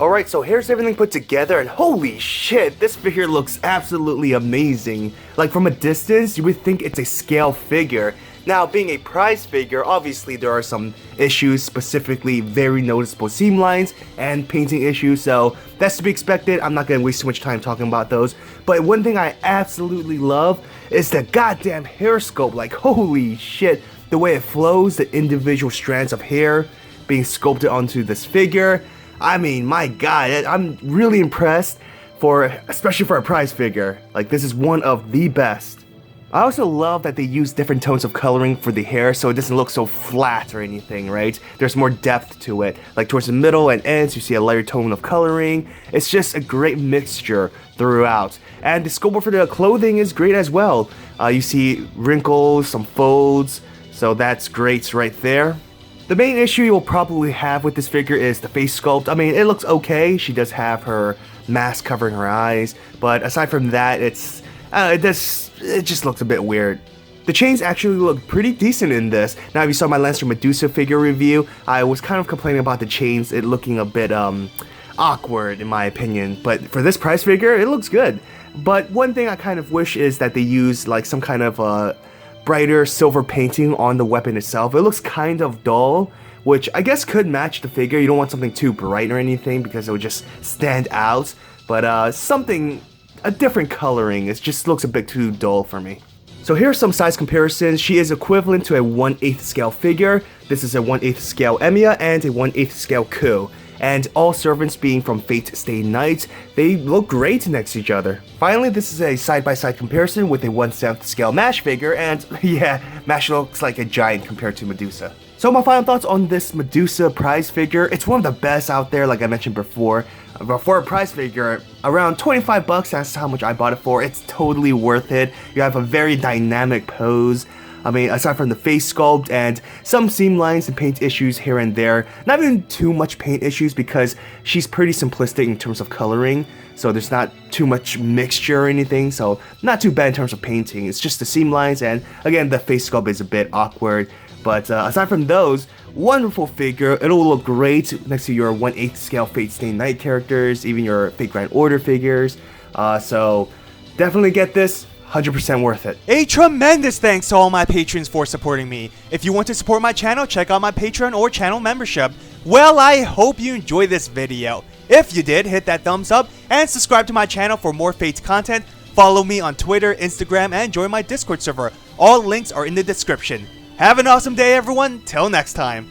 Alright, so here's everything put together, and holy shit, this figure looks absolutely amazing. Like, from a distance, you would think it's a scale figure. Now, being a prize figure, obviously there are some issues, specifically very noticeable seam lines and painting issues, so that's to be expected. I'm not gonna waste too much time talking about those. But one thing I absolutely love is the goddamn hair sculpt. Like, holy shit, the way it flows, the individual strands of hair being sculpted onto this figure. I mean, my god, I'm really impressed, especially for a prize figure. Like, this is one of the best. I also love that they use different tones of coloring for the hair, so it doesn't look so flat or anything, right? There's more depth to it. Like, towards the middle and ends, you see a lighter tone of coloring. It's just a great mixture throughout. And the sculpt for the clothing is great as well. You see wrinkles, some folds, so that's great right there. The main issue you'll probably have with this figure is the face sculpt. I mean, it looks okay. She does have her mask covering her eyes, but aside from that, it just looks a bit weird. The chains actually look pretty decent in this. Now, if you saw my Lancer Medusa figure review, I was kind of complaining about the chains, it looking a bit awkward in my opinion, but for this price figure, it looks good. But one thing I kind of wish is that they use like some kind of brighter silver painting on the weapon itself. It looks kind of dull, which I guess could match the figure. You don't want something too bright or anything because it would just stand out, but a different coloring, it just looks a bit too dull for me. So here are some size comparisons. She is equivalent to a 1/8 scale figure. This is a 1/8 scale Emiya and a 1/8 scale Ku. And all servants being from Fate Stay Night, they look great next to each other. Finally, this is a side-by-side comparison with a 1/7 scale MASH figure, and yeah, MASH looks like a giant compared to Medusa. So my final thoughts on this Medusa prize figure, it's one of the best out there, like I mentioned before. But for a prize figure, around 25 bucks, that's how much I bought it for. It's totally worth it. You have a very dynamic pose. I mean, aside from the face sculpt and some seam lines and paint issues here and there, not even too much paint issues because she's pretty simplistic in terms of coloring, so there's not too much mixture or anything, so not too bad in terms of painting. It's just the seam lines, and again, the face sculpt is a bit awkward, but aside from those, wonderful figure. It'll look great next to your 1/8 scale Fate Stay Night characters, even your Fate Grand Order figures, so definitely get this. 100% worth it. A tremendous thanks to all my patrons for supporting me. If you want to support my channel, check out my Patreon or channel membership. Well, I hope you enjoyed this video. If you did, hit that thumbs up and subscribe to my channel for more Fates content. Follow me on Twitter, Instagram, and join my Discord server. All links are in the description. Have an awesome day, everyone. Till next time.